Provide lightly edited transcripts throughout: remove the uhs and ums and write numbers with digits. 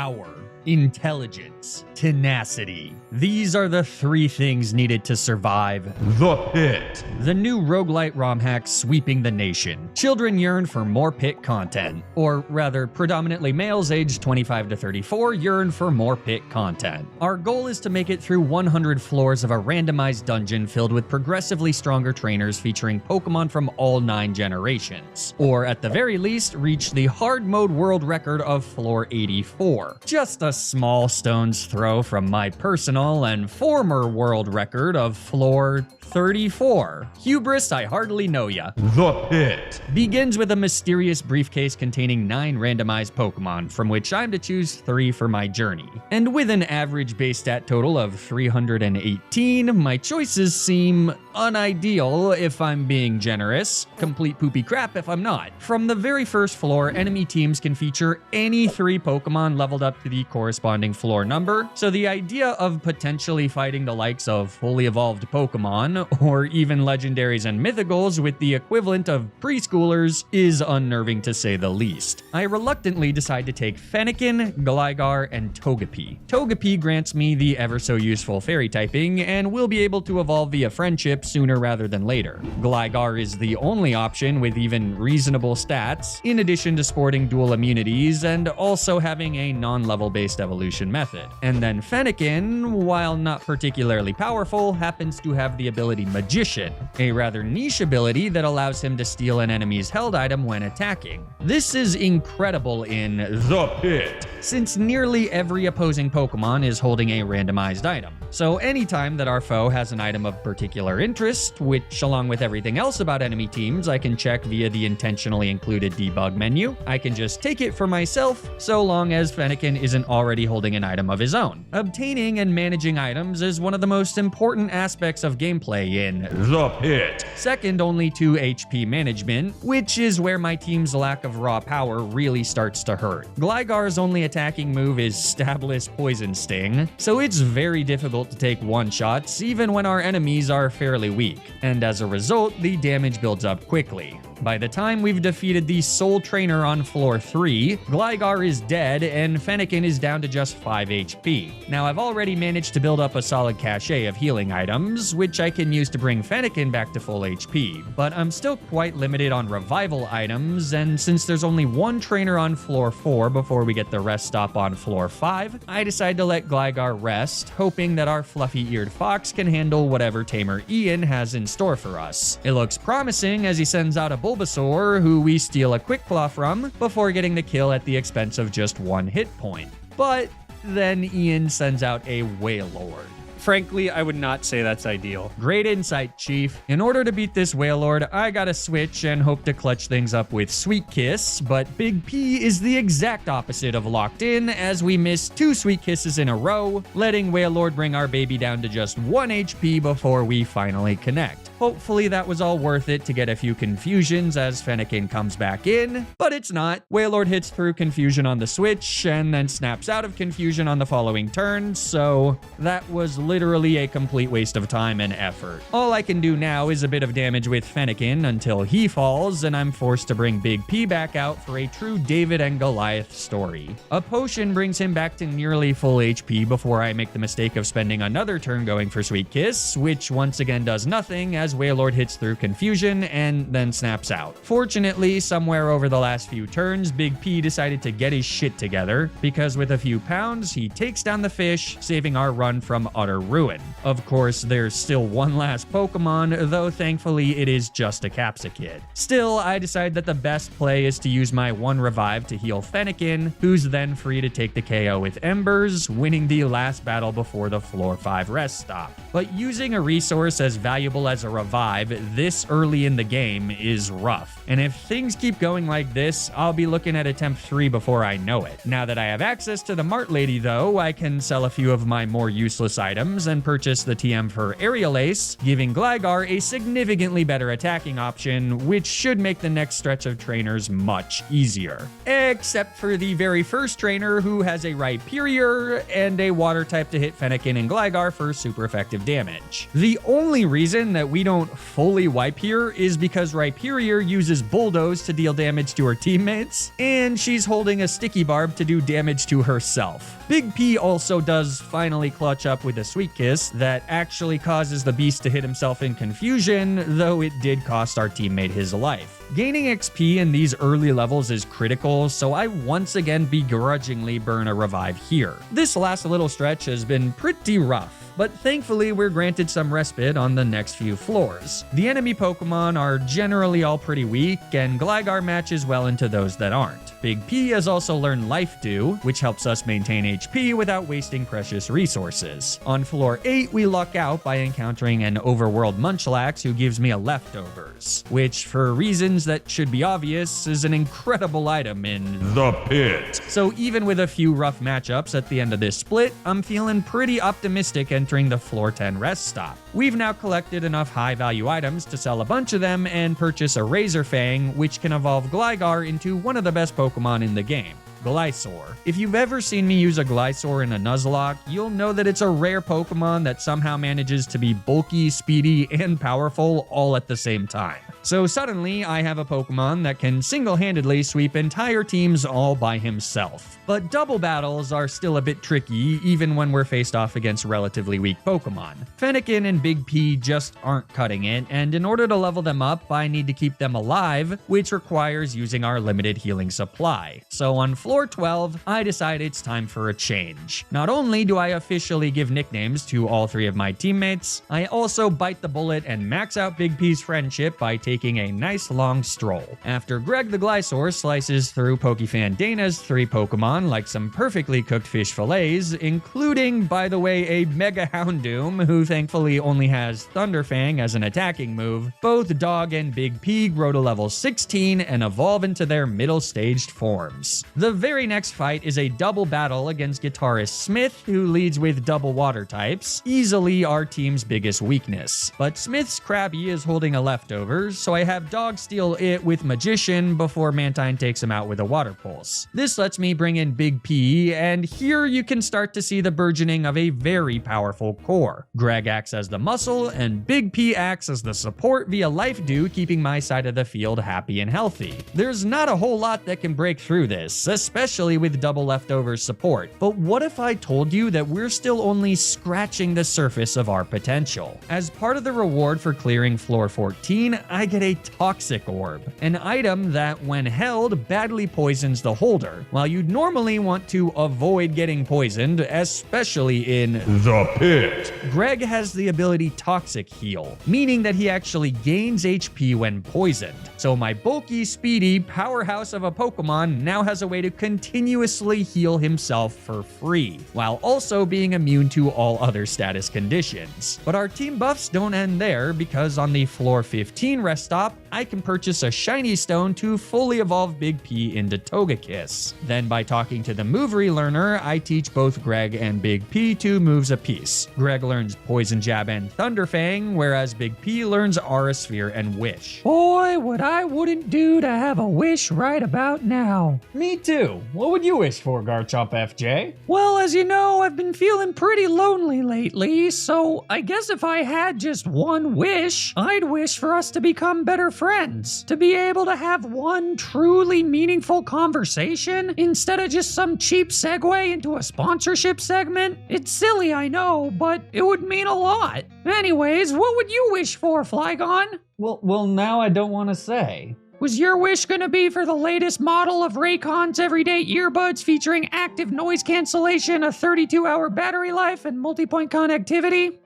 power, intelligence, tenacity. These are the 3 things needed to survive the Pit. The new roguelite ROM hack sweeping the nation. Children yearn for more Pit content. Or rather, predominantly males aged 25 to 34 yearn for more Pit content. Our goal is to make it through 100 floors of a randomized dungeon filled with progressively stronger trainers featuring Pokemon from all 9 generations. Or at the very least, reach the hard mode world record of floor 84. Just a small stone's throw from my personal and former world record of floor 34. Hubris, I hardly know ya. The Pit Begins with a mysterious briefcase containing 9 randomized Pokemon, from which I'm to choose 3 for my journey. And with an average base stat total of 318, my choices seem unideal if I'm being generous, complete poopy crap if I'm not. From the very first floor, enemy teams can feature any 3 Pokemon leveled up to the corresponding floor number, so the idea of potentially fighting the likes of fully evolved Pokemon, or even legendaries and mythicals with the equivalent of preschoolers, is unnerving to say the least. I reluctantly decide to take Fennekin, Gligar, and Togepi. Togepi grants me the ever so useful fairy typing, and will be able to evolve via friendship sooner rather than later. Gligar is the only option with even reasonable stats, in addition to sporting dual immunities and also having a non-level based evolution method. And then Fennekin, while not particularly powerful, happens to have the ability Magician, a rather niche ability that allows him to steal an enemy's held item when attacking. This is incredible in The Pit since nearly every opposing Pokemon is holding a randomized item. So anytime that our foe has an item of particular interest, which along with everything else about enemy teams I can check via the intentionally included debug menu, I can just take it for myself so long as Fennekin isn't already holding an item of his own. Obtaining and managing items is one of the most important aspects of gameplay in The Pit, second only to HP management, which is where my team's lack of raw power really starts to hurt. Gligar's only attacking move is Stabless Poison Sting, so it's very difficult to take one-shots even when our enemies are fairly weak, and as a result, the damage builds up quickly. By the time we've defeated the sole trainer on floor 3, Gligar is dead and Fennekin is down to just 5 HP. Now I've already managed to build up a solid cache of healing items, which I can use to bring Fennekin back to full HP, but I'm still quite limited on revival items, and since there's only 1 trainer on floor 4 before we get the rest stop on floor 5, I decide to let Gligar rest, hoping that our fluffy-eared fox can handle whatever tamer Ian has in store for us. It looks promising as he sends out a Bulbasaur, who we steal a Quick Claw from, before getting the kill at the expense of just 1 hit point. But then Ian sends out a Wailord. Frankly, I would not say that's ideal. Great insight, Chief. In order to beat this Wailord, I gotta switch and hope to clutch things up with Sweet Kiss, but Big P is the exact opposite of locked in, as we miss 2 Sweet Kisses in a row, letting Wailord bring our baby down to just 1 HP before we finally connect. Hopefully that was all worth it to get a few confusions as Fennekin comes back in, but it's not. Wailord hits through confusion on the switch and then snaps out of confusion on the following turn, so that was literally a complete waste of time and effort. All I can do now is a bit of damage with Fennekin until he falls, and I'm forced to bring Big P back out for a true David and Goliath story. A potion brings him back to nearly full HP before I make the mistake of spending another turn going for Sweet Kiss, which once again does nothing as Wailord hits through confusion and then snaps out. Fortunately, somewhere over the last few turns, Big P decided to get his shit together, because with a few pounds, he takes down the fish, saving our run from utter ruin. Of course, there's still one last Pokemon, though thankfully it is just a Capsakid. Still, I decide that the best play is to use my 1 revive to heal Fennekin, who's then free to take the KO with Embers, winning the last battle before the floor 5 rest stop. But using a resource as valuable as a revive this early in the game is rough, and if things keep going like this, I'll be looking at attempt 3 before I know it. Now that I have access to the Mart Lady though, I can sell a few of my more useless items and purchase the TM for Aerial Ace, giving Gligar a significantly better attacking option, which should make the next stretch of trainers much easier. Except for the very first trainer, who has a Rhyperior and a water type to hit Fennekin and Gligar for super effective damage. The only reason that we don't don't fully wipe here is because Rhyperior uses Bulldoze to deal damage to her teammates, and she's holding a Sticky Barb to do damage to herself. Big P also does finally clutch up with a Sweet Kiss that actually causes the beast to hit himself in confusion, though it did cost our teammate his life. Gaining XP in these early levels is critical, so I once again begrudgingly burn a revive here. This last little stretch has been pretty rough, but thankfully we're granted some respite on the next few floors. The enemy Pokemon are generally all pretty weak, and Gligar matches well into those that aren't. Big P has also learned Life Dew, which helps us maintain HP without wasting precious resources. On floor 8, we luck out by encountering an overworld Munchlax who gives me a Leftovers, which, for reasons that should be obvious, is an incredible item in The Pit. So even with a few rough matchups at the end of this split, I'm feeling pretty optimistic entering the floor 10 rest stop. We've now collected enough high value items to sell a bunch of them and purchase a Razor Fang, which can evolve Gligar into one of the best Pokemon in the game, Gliscor. If you've ever seen me use a Gliscor in a Nuzlocke, you'll know that it's a rare Pokemon that somehow manages to be bulky, speedy, and powerful all at the same time. So suddenly, I have a Pokemon that can single-handedly sweep entire teams all by himself. But double battles are still a bit tricky, even when we're faced off against relatively weak Pokemon. Fennekin and Big P just aren't cutting it, and in order to level them up, I need to keep them alive, which requires using our limited healing supply. So on floor 12, I decide it's time for a change. Not only do I officially give nicknames to all 3 of my teammates, I also bite the bullet and max out Big P's friendship by taking a nice long stroll. After Greg the Gliscor slices through Pokefan Dana's 3 Pokemon like some perfectly cooked fish fillets, including, by the way, a Mega Houndoom, who thankfully only has Thunderfang as an attacking move, both Dog and Big P grow to level 16 and evolve into their middle-staged forms. The very next fight is a double battle against guitarist Smith, who leads with double water types, easily our team's biggest weakness. But Smith's Krabby is holding a Leftovers, so I have Dog steal it with Magician before Mantine takes him out with a Water Pulse. This lets me bring in Big P, and here you can start to see the burgeoning of a very powerful core. Greg acts as the muscle, and Big P acts as the support via Life Dew, keeping my side of the field happy and healthy. There's not a whole lot that can break through this, especially with double Leftovers support. But what if I told you that we're still only scratching the surface of our potential? As part of the reward for clearing floor 14, I get a Toxic Orb, an item that, when held, badly poisons the holder. While you'd normally want to avoid getting poisoned, especially in The Pit. Greg has the ability Toxic Heal, meaning that he actually gains HP when poisoned. So my bulky, speedy powerhouse of a Pokemon now has a way to continuously heal himself for free, while also being immune to all other status conditions. But our team buffs don't end there, because on the floor 15 rest stop, I can purchase a shiny stone to fully evolve Big P into Togekiss. Then by talking to the move relearner, I teach both Greg and Big P 2 moves apiece. Greg learns Poison Jab and Thunderfang, whereas Big P learns Aura Sphere and Wish. Boy, what I wouldn't do to have a wish right about now. Me too. What would you wish for, Garchomp FJ? Well, as you know, I've been feeling pretty lonely lately, so I guess if I had just one wish, I'd wish for us to become better friends. To be able to have one truly meaningful conversation instead of just some cheap segue into a sponsorship segment. It's silly, I know, but it would mean a lot. Anyways, what would you wish for, Flygon? Well, now I don't want to say. Was your wish gonna be for the latest model of Raycon's everyday earbuds featuring active noise cancellation, a 32-hour battery life, and multi-point connectivity?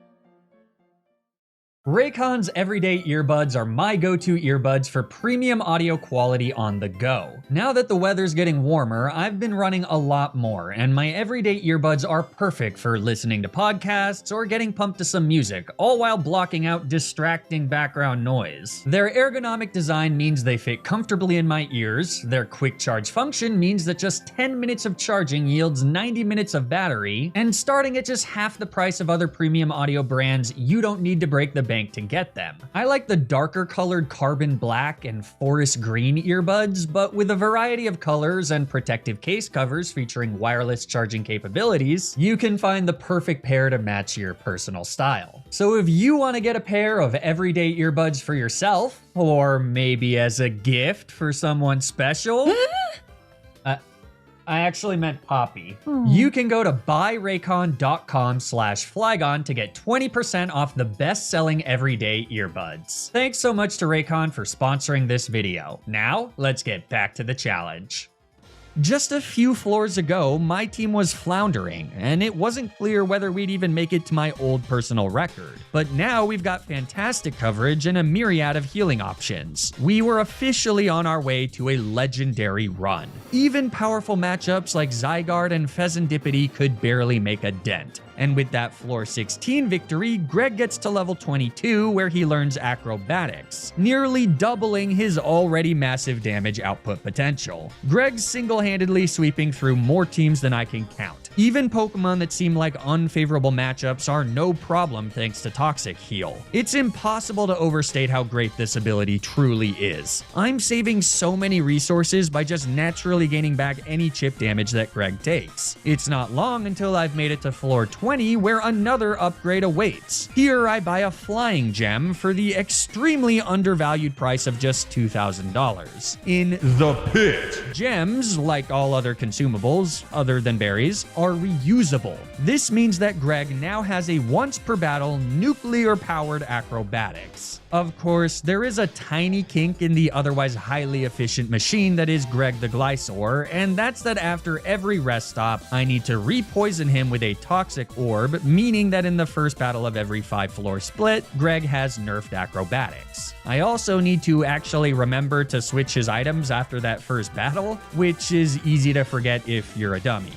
Raycon's everyday earbuds are my go-to earbuds for premium audio quality on the go. Now that the weather's getting warmer, I've been running a lot more, and my everyday earbuds are perfect for listening to podcasts or getting pumped to some music, all while blocking out distracting background noise. Their ergonomic design means they fit comfortably in my ears, their quick charge function means that just 10 minutes of charging yields 90 minutes of battery, and starting at just half the price of other premium audio brands, you don't need to break the bank bank to get them. I like the darker colored carbon black and forest green earbuds, but with a variety of colors and protective case covers featuring wireless charging capabilities, you can find the perfect pair to match your personal style. So if you want to get a pair of everyday earbuds for yourself, or maybe as a gift for someone special, I actually meant Poppy. You can go to buyraycon.com/Flygon to get 20% off the best-selling everyday earbuds. Thanks so much to Raycon for sponsoring this video. Now, let's get back to the challenge. Just a few floors ago, my team was floundering, and it wasn't clear whether we'd even make it to my old personal record. But now we've got fantastic coverage and a myriad of healing options. We were officially on our way to a legendary run. Even powerful matchups like Zygarde and Pheasantipity could barely make a dent. And with that floor 16 victory, Greg gets to level 22 where he learns acrobatics, nearly doubling his already massive damage output potential. Greg's single-handedly sweeping through more teams than I can count. Even Pokemon that seem like unfavorable matchups are no problem thanks to Toxic Heal. It's impossible to overstate how great this ability truly is. I'm saving so many resources by just naturally gaining back any chip damage that Greg takes. It's not long until I've made it to floor 20 where another upgrade awaits. Here I buy a flying gem for the extremely undervalued price of just $2,000. In The Pit. Gems, like all other consumables, other than berries, are reusable. This means that Greg now has a once per battle nuclear-powered acrobatics. Of course, there is a tiny kink in the otherwise highly efficient machine that is Greg the Glysaur, and that's that after every rest stop, I need to re-poison him with a toxic orb, meaning that in the first battle of every 5-floor split, Greg has nerfed acrobatics. I also need to actually remember to switch his items after that first battle, which is easy to forget if you're a dummy.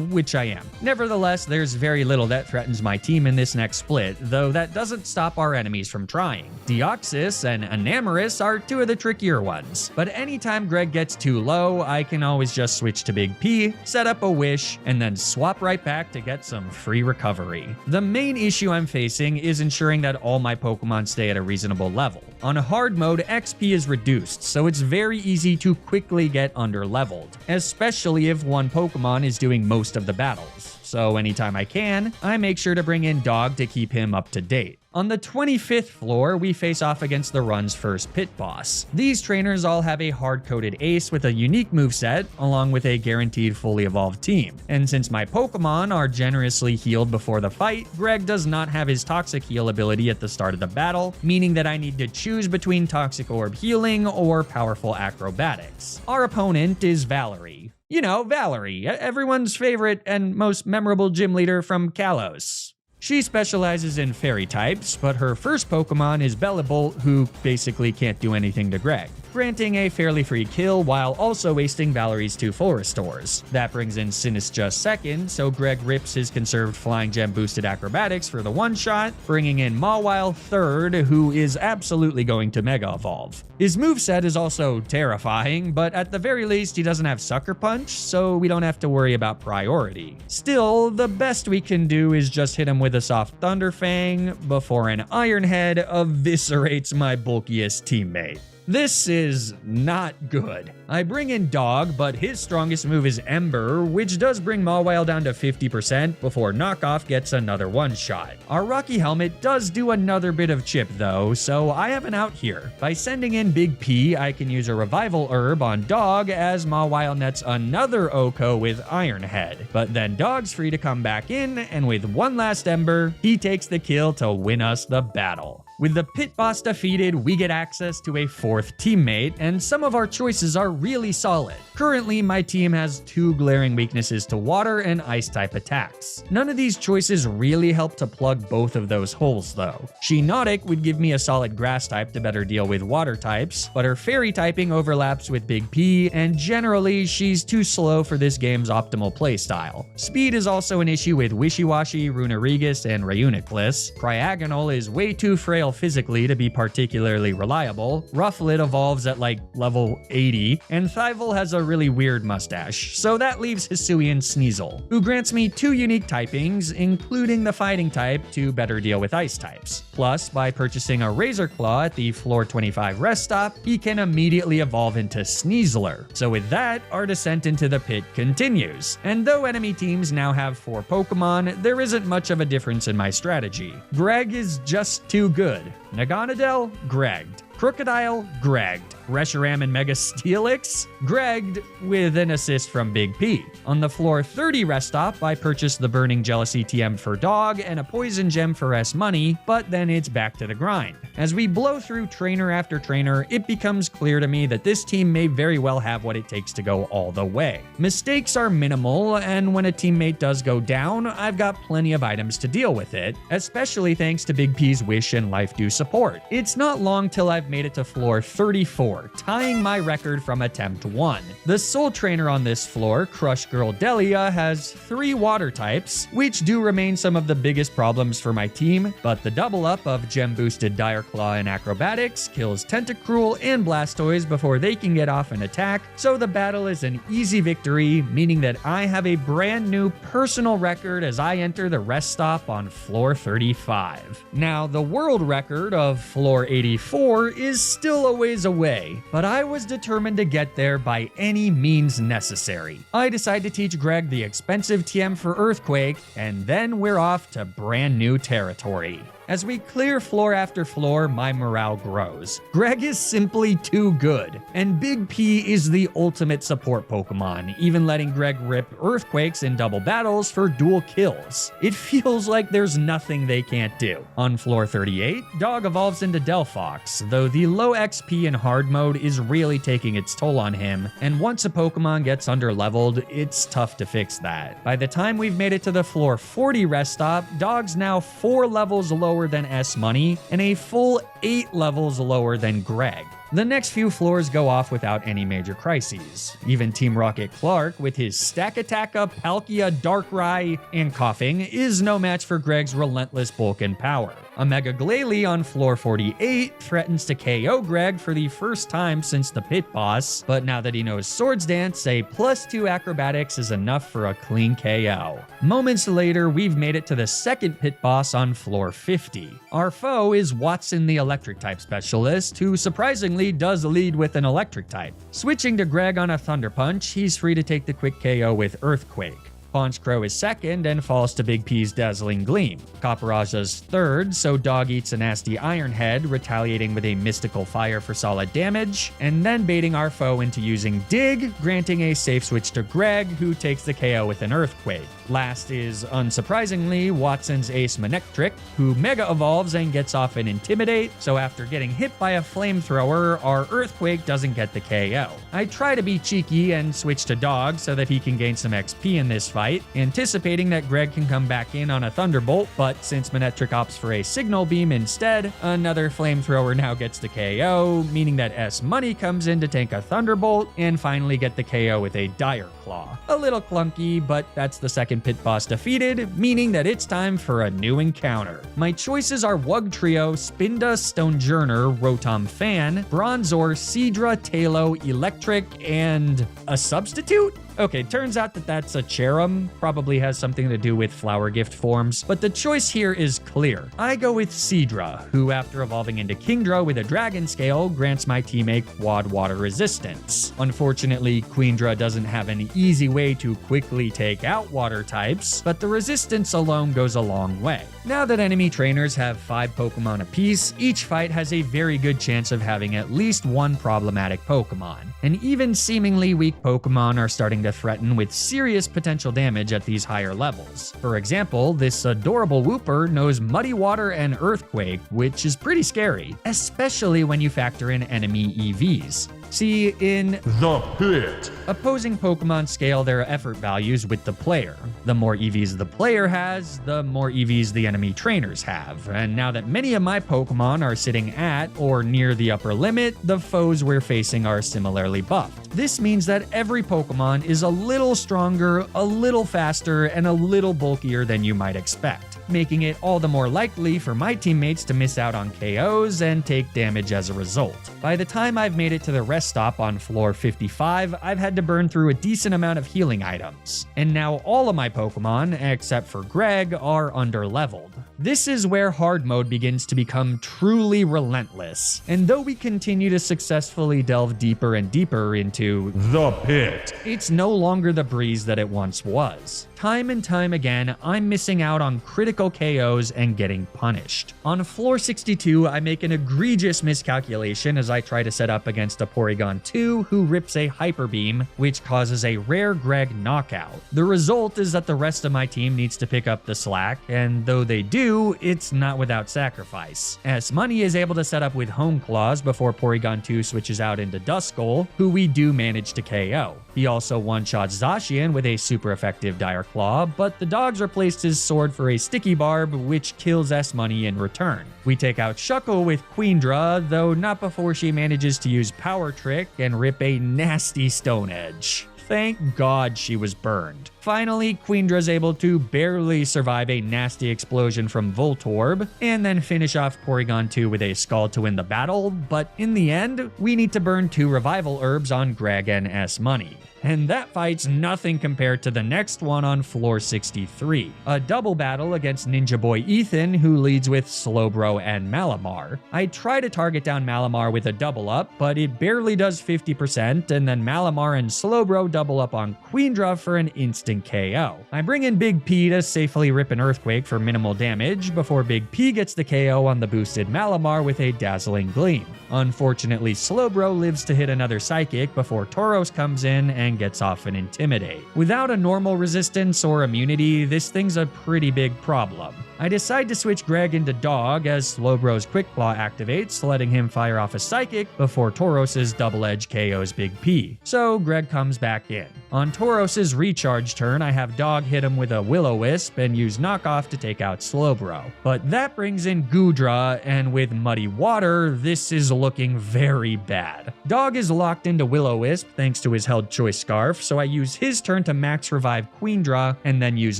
Which I am. Nevertheless, there's very little that threatens my team in this next split, though that doesn't stop our enemies from trying. Deoxys and Enamorus are two of the trickier ones, but anytime Greg gets too low, I can always just switch to Big P, set up a wish, and then swap right back to get some free recovery. The main issue I'm facing is ensuring that all my Pokemon stay at a reasonable level. On hard mode, XP is reduced, so it's very easy to quickly get under-leveled, especially if one Pokemon is doing most of the battles. So anytime I can, I make sure to bring in Dog to keep him up to date. On the 25th floor, we face off against the run's first pit boss. These trainers all have a hard-coded ace with a unique moveset, along with a guaranteed fully evolved team. And since my Pokemon are generously healed before the fight, Greg does not have his Toxic Heal ability at the start of the battle, meaning that I need to choose between Toxic Orb healing or powerful acrobatics. Our opponent is Valerie. You know, Valerie, everyone's favorite and most memorable gym leader from Kalos. She specializes in fairy types, but her first Pokemon is Bellibolt, who basically can't do anything to Greg, granting a fairly free kill while also wasting Valerie's 2 full restores. That brings in Sinistcha second, so Greg rips his conserved Flying Gem boosted acrobatics for the one-shot, bringing in Mawile third, who is absolutely going to Mega Evolve. His moveset is also terrifying, but at the very least he doesn't have Sucker Punch, so we don't have to worry about priority. Still, the best we can do is just hit him with a soft Thunder Fang before an Iron Head eviscerates my bulkiest teammate. This is not good. I bring in Dog, but his strongest move is Ember, which does bring Mawile down to 50% before Knockoff gets another one-shot. Our Rocky Helmet does do another bit of chip though, so I have an out here. By sending in Big P, I can use a Revival Herb on Dog as Mawile nets another Oko with Iron Head. But then Dog's free to come back in, and with one last Ember, he takes the kill to win us the battle. With the pit boss defeated, we get access to a 4th teammate, and some of our choices are really solid. Currently, my team has 2 glaring weaknesses to water and ice-type attacks. None of these choices really help to plug both of those holes, though. Shiinotic would give me a solid grass type to better deal with water types, but her fairy typing overlaps with Big P, and generally, she's too slow for this game's optimal playstyle. Speed is also an issue with Wishiwashi, Runerigus, and Reuniclus. Cryogonal is way too frail scale physically to be particularly reliable. Rufflet evolves at like level 80, and Thivel has a really weird mustache, so that leaves Hisuian Sneasel, who grants me 2 unique typings, including the fighting type to better deal with ice types. Plus, by purchasing a Razor Claw at the floor 25 rest stop, he can immediately evolve into Sneasler. So with that, our descent into the pit continues. And though enemy teams now have 4 Pokemon, there isn't much of a difference in my strategy. Greg is just too good. Naganadel, Gregged. Crocodile, Gregged. Reshiram and Mega Steelix, Gregged with an assist from Big P. On the floor 30 rest stop, I purchased the Burning Jealousy TM for Dog and a Poison Gem for S Money, but then it's back to the grind. As we blow through trainer after trainer, it becomes clear to me that this team may very well have what it takes to go all the way. Mistakes are minimal, and when a teammate does go down, I've got plenty of items to deal with it, especially thanks to Big P's Wish and Life Dew support. It's not long till I've made it to floor 34, tying my record from attempt 1. The sole trainer on this floor, Crush Girl Delia, has 3 water types, which do remain some of the biggest problems for my team, but the double up of gem boosted Dire Claw and Acrobatics kills Tentacruel and Blastoise before they can get off an attack, so the battle is an easy victory, meaning that I have a brand new personal record as I enter the rest stop on floor 35. Now, the world record of floor 84 is still a ways away, but I was determined to get there by any means necessary. I decide to teach Greg the expensive TM for Earthquake, and then we're off to brand new territory. As we clear floor after floor, my morale grows. Greg is simply too good, and Big P is the ultimate support Pokemon, even letting Greg rip Earthquakes in double battles for dual kills. It feels like there's nothing they can't do. On floor 38, Dog evolves into Delphox, though the low XP in hard mode is really taking its toll on him, and once a Pokemon gets underleveled, it's tough to fix that. By the time we've made it to the floor 40 rest stop, Dog's now 4 levels lower than S Money and a full 8 levels lower than Greg. The next few floors go off without any major crises. Even Team Rocket Clark, with his Stakataka, Palkia, Darkrai, and Coughing, is no match for Greg's relentless bulk and power. Omega Glalie on floor 48 threatens to KO Greg for the first time since the pit boss, but now that he knows Swords Dance, a +2 acrobatics is enough for a clean KO. Moments later, we've made it to the second pit boss on floor 50. Our foe is Watson the Electric type specialist, who surprisingly does lead with an electric type. Switching to Greg on a Thunder Punch, he's free to take the quick KO with Earthquake. Ponchcrow is second and falls to Big P's Dazzling Gleam. Copperaja's third, so Dog eats a nasty Iron Head, retaliating with a Mystical Fire for solid damage, and then baiting our foe into using Dig, granting a safe switch to Greg, who takes the KO with an Earthquake. Last is, unsurprisingly, Watson's Ace Manectric, who Mega Evolves and gets off an Intimidate, so after getting hit by a Flamethrower, our Earthquake doesn't get the KO. I try to be cheeky and switch to Dog so that he can gain some XP in this fight, anticipating that Greg can come back in on a Thunderbolt, but since Manectric opts for a Signal Beam instead, another Flamethrower now gets the KO, meaning that S Money comes in to tank a Thunderbolt, and finally get the KO with a Dire Claw. A little clunky, but that's the second pit boss defeated, meaning that it's time for a new encounter. My choices are Wugtrio, Spinda, Stonejourner, Rotom Fan, Bronzor, Seadra, Talo, Electric, and a substitute? Okay, turns out that that's a Cherum, probably has something to do with flower gift forms, but the choice here is clear. I go with Seadra, who after evolving into Kingdra with a Dragon Scale, grants my team a quad water resistance. Unfortunately, Queendra doesn't have an easy way to quickly take out water types, but the resistance alone goes a long way. Now that enemy trainers have 5 Pokemon apiece, each fight has a very good chance of having at least one problematic Pokemon, and even seemingly weak Pokemon are starting to threaten with serious potential damage at these higher levels. For example, this adorable Wooper knows Muddy Water and Earthquake, which is pretty scary, especially when you factor in enemy EVs. See, in The Pit. opposing Pokemon scale their effort values with the player. The more EVs the player has, the more EVs the enemy trainers have. And now that many of my Pokemon are sitting at or near the upper limit, the foes we're facing are similarly buffed. This means that every Pokemon is a little stronger, a little faster, and a little bulkier than you might expect. making it all the more likely for my teammates to miss out on KOs and take damage as a result. By the time I've made it to the rest stop on floor 55, I've had to burn through a decent amount of healing items. And now all of my Pokemon, except for Greg, are underleveled. This is where hard mode begins to become truly relentless. And though we continue to successfully delve deeper and deeper into The Pit. it's no longer the breeze that it once was. Time and time again, I'm missing out on critical KOs and getting punished. On floor 62, I make an egregious miscalculation as I try to set up against a Porygon 2 who rips a Hyper Beam, which causes a rare Greg knockout. The result is that the rest of my team needs to pick up the slack, and though they do, it's not without sacrifice. S Money is able to set up with Home Claws before Porygon 2 switches out into Duskull, who we do manage to KO. He also one-shots Zacian with a super effective Dire Claw, but the dogs replaced his sword for a Sticky Barb, which kills S Money in return. We take out Shuckle with Queendra, though not before she manages to use Power Trick and rip a nasty Stone Edge. Thank God she was burned. Finally, Queendra's able to barely survive a nasty explosion from Voltorb, and then finish off Porygon 2 with a Scald to win the battle, but in the end, we need to burn 2 Revival Herbs on Greg and S Money. And that fight's nothing compared to the next one on floor 63, a double battle against Ninja Boy Ethan, who leads with Slowbro and Malamar. I try to target down Malamar with a double up, but it barely does 50%, and then Malamar and Slowbro double up on Queendra for an instant KO. I bring in Big P to safely rip an Earthquake for minimal damage before Big P gets the KO on the boosted Malamar with a Dazzling Gleam. Unfortunately, Slowbro lives to hit another Psychic before Tauros comes in and gets off an Intimidate. Without a normal resistance or immunity, this thing's a pretty big problem. I decide to switch Greg into Dog as Slowbro's Quick Claw activates, letting him fire off a Psychic before Tauros's Double Edge KOs Big P. So Greg comes back in. On Tauros's recharge turn, I have Dog hit him with a Will-O-Wisp and use Knockoff to take out Slowbro. But that brings in Goodra, and with Muddy Water, this is looking very bad. Dog is locked into Will-O-Wisp thanks to his held choice scarf, so I use his turn to max revive Queendra and then use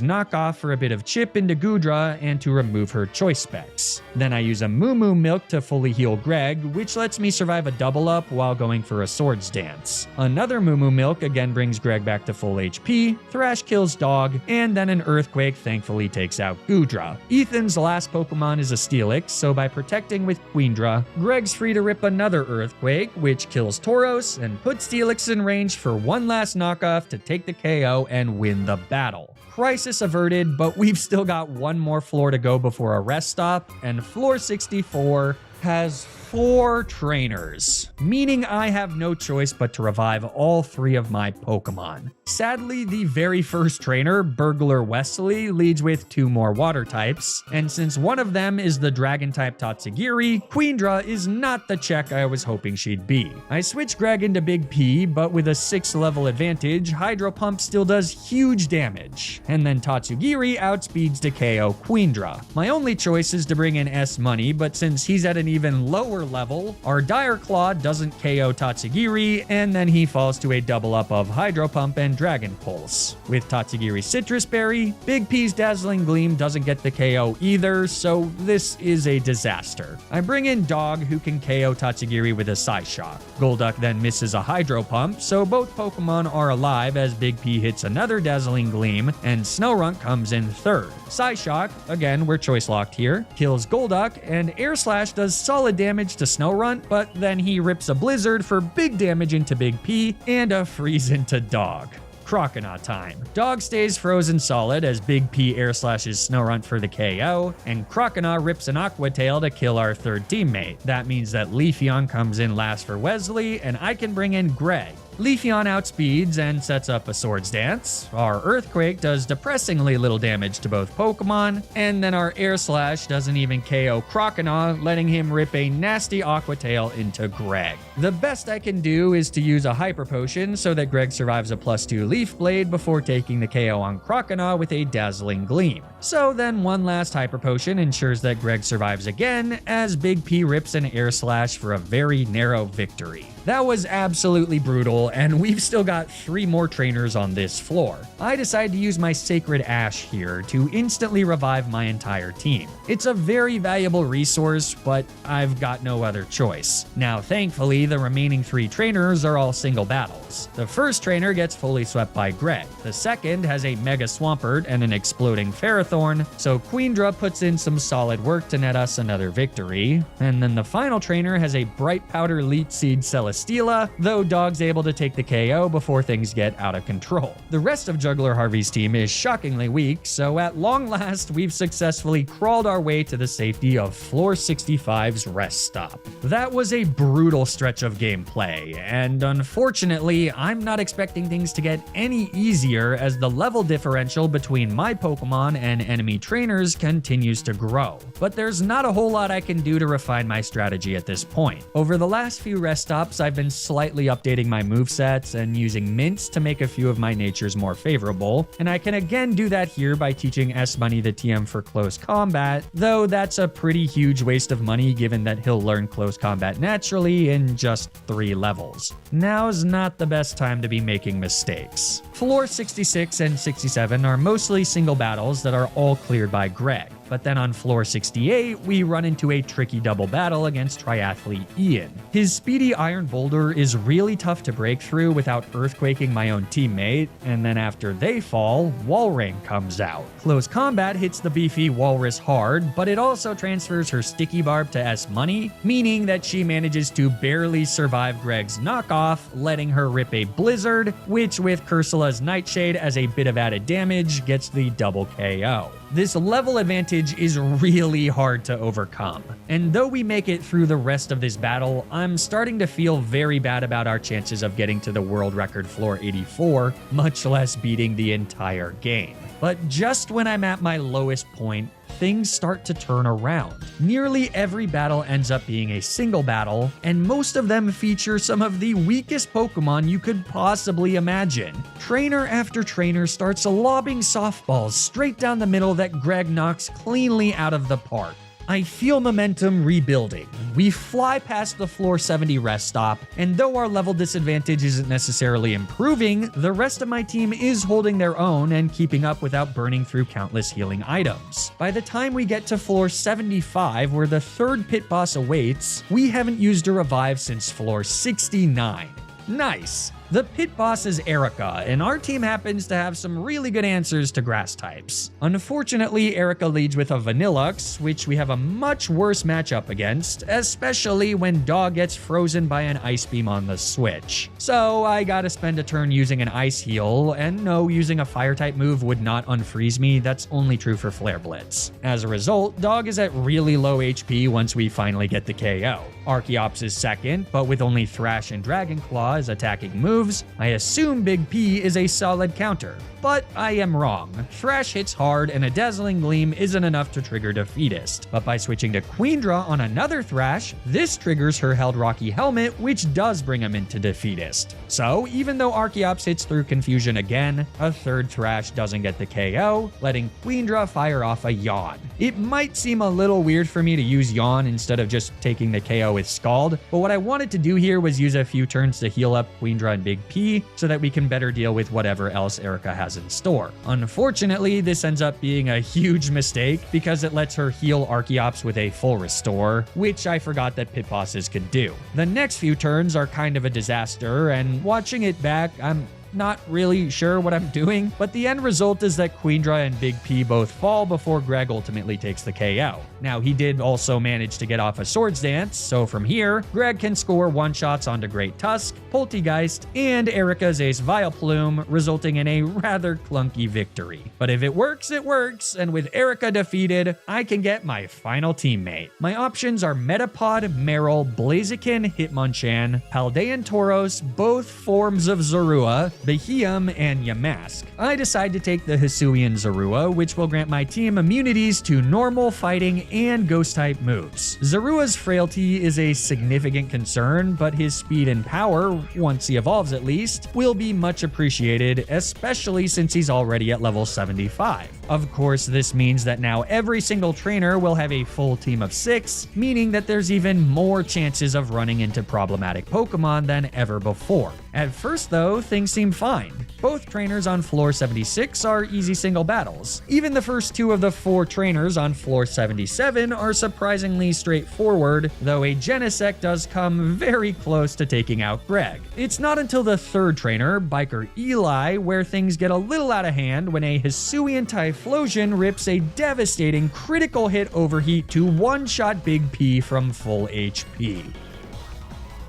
Knockoff for a bit of chip into Goodra and to remove her choice specs. Then I use a Moo Moo Milk to fully heal Greg, which lets me survive a double up while going for a Swords Dance. Another Moo Moo Milk again brings Greg back to full HP, Thrash kills Dog, and then an Earthquake thankfully takes out Goodra. Ethan's last Pokemon is a Steelix, so by protecting with Queendra, Greg's free to rip another Earthquake, which kills Tauros and puts Steelix in range for one last knockoff to take the KO and win the battle. Crisis averted, but we've still got one more floor to go before a rest stop, and floor 64 has 4 trainers, meaning I have no choice but to revive all 3 of my Pokemon. Sadly, the very first trainer, Burglar Wesley, leads with 2 more water types, and since one of them is the dragon type Tatsugiri, Queendra is not the check I was hoping she'd be. I switch Greg into Big P, but with a 6th level advantage, Hydro Pump still does huge damage, and then Tatsugiri outspeeds to KO Queendra. My only choice is to bring in S Money, but since he's at an even lower level, our Dire Claw doesn't KO Tatsugiri, and then he falls to a double up of Hydro Pump and Dragon Pulse. With Tatsugiri's Citrus Berry, Big P's Dazzling Gleam doesn't get the KO either, so this is a disaster. I bring in Dog, who can KO Tatsugiri with a Psyshock. Golduck then misses a Hydro Pump, so both Pokemon are alive as Big P hits another Dazzling Gleam, and Snorunt comes in third. Psyshock, again we're choice locked here, kills Golduck, and Air Slash does solid damage to Snorunt, but then he rips a Blizzard for big damage into Big P and a freeze into Dog. Croconaw time. Dog stays frozen solid as Big P air slashes Snorunt for the KO, and Croconaw rips an Aqua Tail to kill our third teammate. That means that Leafeon comes in last for Wesley, and I can bring in Greg. Leafeon outspeeds and sets up a Swords Dance. Our Earthquake does depressingly little damage to both Pokemon, and then our Air Slash doesn't even KO Croconaw, letting him rip a nasty Aqua Tail into Greg. The best I can do is to use a Hyper Potion so that Greg survives a +2 Leaf Blade before taking the KO on Croconaw with a Dazzling Gleam. So then one last Hyper Potion ensures that Greg survives again as Big P rips an Air Slash for a very narrow victory. That was absolutely brutal, battle, and we've still got 3 more trainers on this floor. I decide to use my Sacred Ash here to instantly revive my entire team. It's a very valuable resource, but I've got no other choice. Now, thankfully, the remaining 3 trainers are all single battles. The first trainer gets fully swept by Greg. The second has a Mega Swampert and an exploding Ferrothorn, so Queendra puts in some solid work to net us another victory. And then the final trainer has a Bright Powder Leech Seed Celesteela, though Dog's able to take the KO before things get out of control. The rest of Juggler Harvey's team is shockingly weak, so at long last, we've successfully crawled our way to the safety of Floor 65's rest stop. That was a brutal stretch of gameplay, and unfortunately, I'm not expecting things to get any easier as the level differential between my Pokemon and enemy trainers continues to grow. But there's not a whole lot I can do to refine my strategy at this point. Over the last few rest stops, I've been slightly updating my movesets and using mints to make a few of my natures more favorable, and I can again do that here by teaching S-Money the TM for close combat, though that's a pretty huge waste of money given that he'll learn close combat naturally in just 3 levels. Now's not the best time to be making mistakes. Floor 66 and 67 are mostly single battles that are all cleared by Greg. But then on floor 68, we run into a tricky double battle against triathlete Ian. His speedy Iron Boulder is really tough to break through without earthquaking my own teammate, and then after they fall, Walrein comes out. Close combat hits the beefy Walrus hard, but it also transfers her Sticky Barb to S-Money, meaning that she manages to barely survive Greg's knockoff, letting her rip a Blizzard, which with Cursula's Nightshade as a bit of added damage gets the double KO. This level advantage is really hard to overcome, and though we make it through the rest of this battle, I'm starting to feel very bad about our chances of getting to the world record floor 84, much less beating the entire game. But just when I'm at my lowest point, things start to turn around. Nearly every battle ends up being a single battle, and most of them feature some of the weakest Pokemon you could possibly imagine. Trainer after trainer starts lobbing softballs straight down the middle that Greg knocks cleanly out of the park. I feel momentum rebuilding. We fly past the floor 70 rest stop, and though our level disadvantage isn't necessarily improving, the rest of my team is holding their own and keeping up without burning through countless healing items. By the time we get to floor 75, where the 3rd pit boss awaits, we haven't used a revive since floor 69. Nice! The pit boss is Erica, and our team happens to have some really good answers to grass types. Unfortunately, Erica leads with a Vanillux, which we have a much worse matchup against, especially when Dog gets frozen by an Ice Beam on the switch. So I gotta spend a turn using an Ice Heal, and no, using a Fire type move would not unfreeze me, that's only true for Flare Blitz. As a result, Dog is at really low HP once we finally get the KO. Archeops is second, but with only Thrash and Dragon Claw as attacking moves, I assume Big P is a solid counter. But I am wrong. Thrash hits hard and a Dazzling Gleam isn't enough to trigger Defeatist. But by switching to Queendra on another Thrash, this triggers her Held Rocky Helmet, which does bring him into Defeatist. So even though Archeops hits through Confusion again, a 3rd Thrash doesn't get the KO, letting Queendra fire off a Yawn. It might seem a little weird for me to use Yawn instead of just taking the KO with Scald, but what I wanted to do here was use a few turns to heal up Queendra and Big P so that we can better deal with whatever else Erica has in store. Unfortunately, this ends up being a huge mistake because it lets her heal Archeops with a full restore, which I forgot that pit bosses could do. The next few turns are kind of a disaster, and watching it back, I'm not really sure what I'm doing, but the end result is that Queendra and Big P both fall before Greg ultimately takes the KO. Now, he did also manage to get off a Swords Dance, so from here, Greg can score one-shots onto Great Tusk, Poltegeist, and Erica's Ace Vileplume, resulting in a rather clunky victory. But if it works, and with Erica defeated, I can get my final teammate. My options are Metapod, Meryl, Blaziken, Hitmonchan, Paldean Tauros, both forms of Zorua, Beheeyem, and Yamask. I decide to take the Hisuian Zorua, which will grant my team immunities to normal, fighting, and ghost-type moves. Zorua's frailty is a significant concern, but his speed and power, once he evolves at least, will be much appreciated, especially since he's already at level 75. Of course, this means that now every single trainer will have a full team of 6, meaning that there's even more chances of running into problematic Pokemon than ever before. At first though, things seem fine. Both trainers on floor 76 are easy single battles. Even the first 2 of the 4 trainers on floor 77 are surprisingly straightforward, though a Genesect does come very close to taking out Greg. It's not until the 3rd trainer, Biker Eli, where things get a little out of hand when a Hisuian Typhlosion rips a devastating critical hit overheat to one-shot Big P from full HP.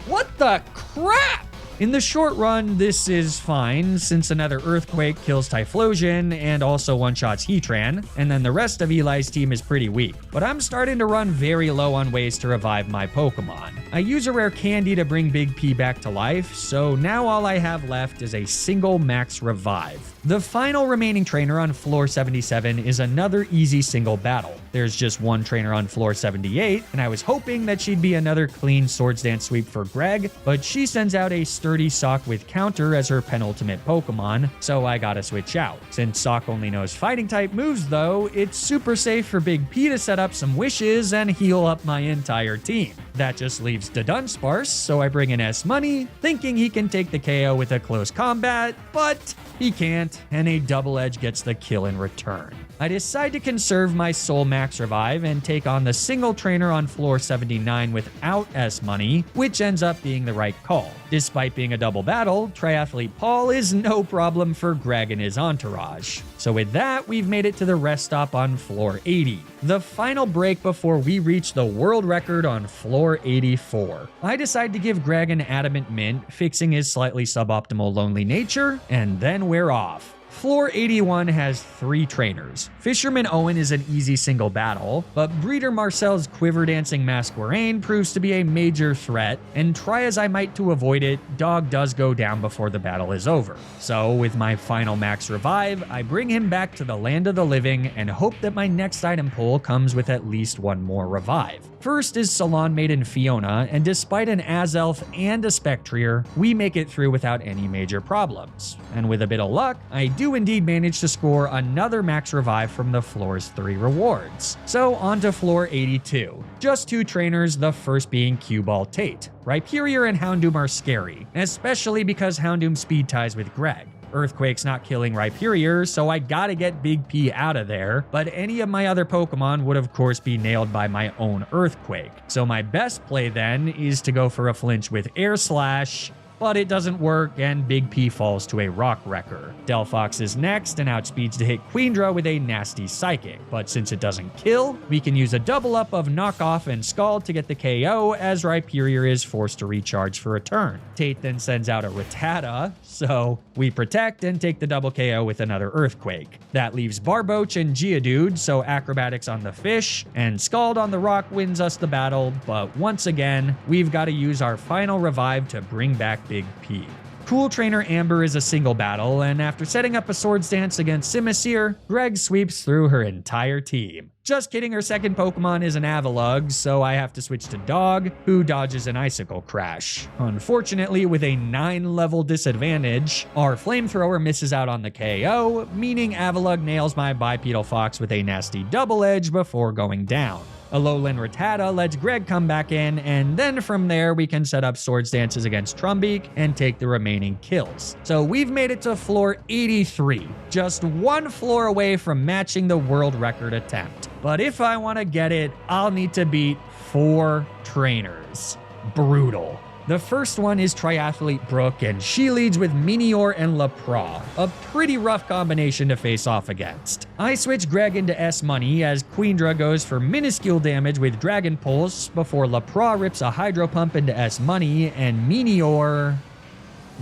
What the crap? In the short run, this is fine, since another Earthquake kills Typhlosion and also one-shots Heatran, and then the rest of Eli's team is pretty weak. But I'm starting to run very low on ways to revive my Pokemon. I use a rare candy to bring Big P back to life, so now all I have left is a single max revive. The final remaining trainer on floor 77 is another easy single battle. There's just one trainer on floor 78, and I was hoping that she'd be another clean Swords Dance sweep for Greg, but she sends out a sturdy Sock with Counter as her penultimate Pokemon, so I gotta switch out. Since Sock only knows fighting type moves though, it's super safe for Big P to set up some wishes and heal up my entire team. That just leaves the Dunsparce, so I bring in S-Money, thinking he can take the KO with a close combat, but he can't, and a Double Edge gets the kill in return. I decide to conserve my Soul Max Revive and take on the single trainer on floor 79 without S-Money, which ends up being the right call. Despite being a double battle, Triathlete Paul is no problem for Greg and his entourage. So with that, we've made it to the rest stop on floor 80. The final break before we reach the world record on floor 84. I decide to give Greg an Adamant Mint, fixing his slightly suboptimal lonely nature, and then we're off. Floor 81 has 3 trainers. Fisherman Owen is an easy single battle, but Breeder Marcel's Quiver Dancing Masquerain proves to be a major threat, and try as I might to avoid it, Dog does go down before the battle is over. So with my final max revive, I bring him back to the land of the living and hope that my next item pull comes with at least one more revive. First is Salon Maiden Fiona, and despite an Azelf and a Spectrier, we make it through without any major problems. And with a bit of luck, I do indeed manage to score another max revive from the floor's 3 rewards. So on to floor 82. Just 2 trainers, the first being Cue-Ball Tate. Rhyperior and Houndoom are scary, especially because Houndoom speed ties with Greg. Earthquake's not killing Rhyperior, so I gotta get Big P out of there, but any of my other Pokemon would of course be nailed by my own Earthquake. So my best play then is to go for a flinch with Air Slash, but it doesn't work and Big P falls to a Rock Wrecker. Delphox is next and outspeeds to hit Queendra with a nasty Psychic, but since it doesn't kill, we can use a double up of Knockoff and Scald to get the KO as Rhyperior is forced to recharge for a turn. Tate then sends out a Rattata, so we protect and take the double KO with another Earthquake. That leaves Barboach and Geodude, so Acrobatics on the fish, and Scald on the rock wins us the battle, but once again, we've got to use our final revive to bring back Big P. Cool Trainer Amber is a single battle, and after setting up a Swords Dance against Simisear, Greg sweeps through her entire team. Just kidding, her second Pokemon is an Avalugg, so I have to switch to Dog, who dodges an Icicle Crash. Unfortunately, with a 9-level disadvantage, our Flamethrower misses out on the KO, meaning Avalugg nails my Bipedal Fox with a nasty Double Edge before going down. Alolan Rattata lets Greg come back in, and then from there we can set up Swords Dances against Trumbeak and take the remaining kills. So we've made it to floor 83, just 1 floor away from matching the world record attempt. But if I want to get it, I'll need to beat 4 trainers. Brutal. The first one is Triathlete Brooke, and she leads with Meteor and Lapra, a pretty rough combination to face off against. I switch Greg into S-Money as Queendra goes for minuscule damage with Dragon Pulse before Lapra rips a Hydro Pump into S-Money and Meteor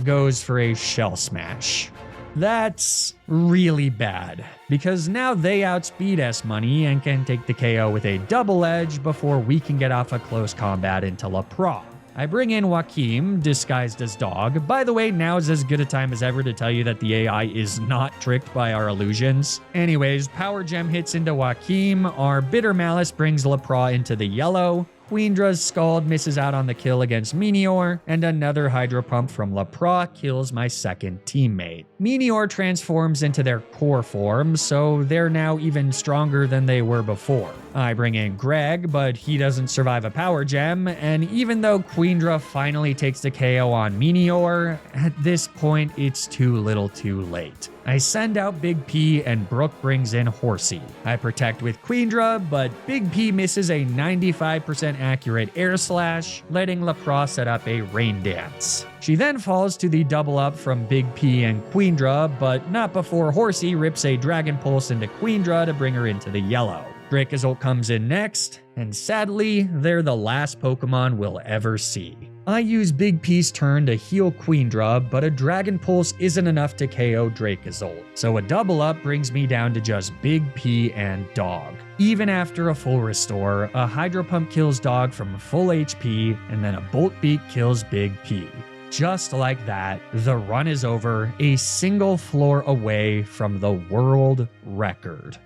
goes for a Shell Smash. That's really bad, because now they outspeed S-Money and can take the KO with a Double Edge before we can get off a close combat into Lapra. I bring in Joaquim, disguised as dog. By the way, now's as good a time as ever to tell you that the AI is not tricked by our illusions. Anyways, Power Gem hits into Joaquim, our Bitter Malice brings LaPra into the yellow, Queendra's Scald misses out on the kill against Meteor, and another Hydro Pump from LaPra kills my second teammate. Meteor transforms into their core form, so they're now even stronger than they were before. I bring in Greg, but he doesn't survive a Power Gem, and even though Queendra finally takes the KO on Meteor, at this point it's too little too late. I send out Big P and Brooke brings in Horsey. I protect with Queendra, but Big P misses a 95% accurate air slash, letting LaPra set up a rain dance. She then falls to the double up from Big P and Queendra, but not before Horsey rips a Dragon Pulse into Queendra to bring her into the yellow. Dracozolt comes in next, and sadly, they're the last Pokemon we'll ever see. I use Big P's turn to heal Queendra, but a Dragon Pulse isn't enough to KO Dracozolt, so a double up brings me down to just Big P and Dog. Even after a full restore, a Hydro Pump kills Dog from full HP, and then a Bolt Beat kills Big P. Just like that, the run is over, a single floor away from the world record.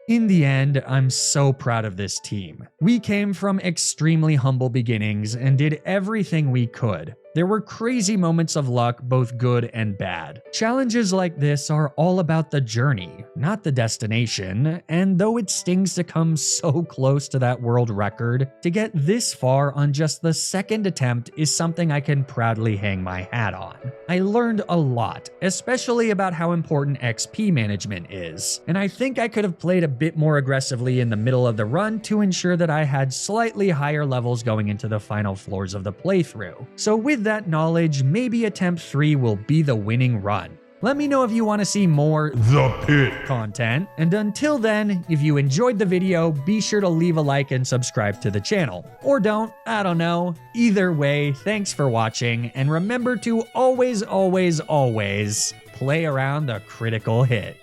In the end, I'm so proud of this team. We came from extremely humble beginnings and did everything we could. There were crazy moments of luck, both good and bad. Challenges like this are all about the journey, not the destination, and though it stings to come so close to that world record, to get this far on just the second attempt is something I can proudly hang my hat on. I learned a lot, especially about how important XP management is, and I think I could have played a bit more aggressively in the middle of the run to ensure that I had slightly higher levels going into the final floors of the playthrough. So with that knowledge, maybe attempt 3 will be the winning run. Let me know if you want to see more The Pit content, and until then, if you enjoyed the video, be sure to leave a like and subscribe to the channel. Or don't, I don't know. Either way, thanks for watching, and remember to always, always, always play around the critical hit.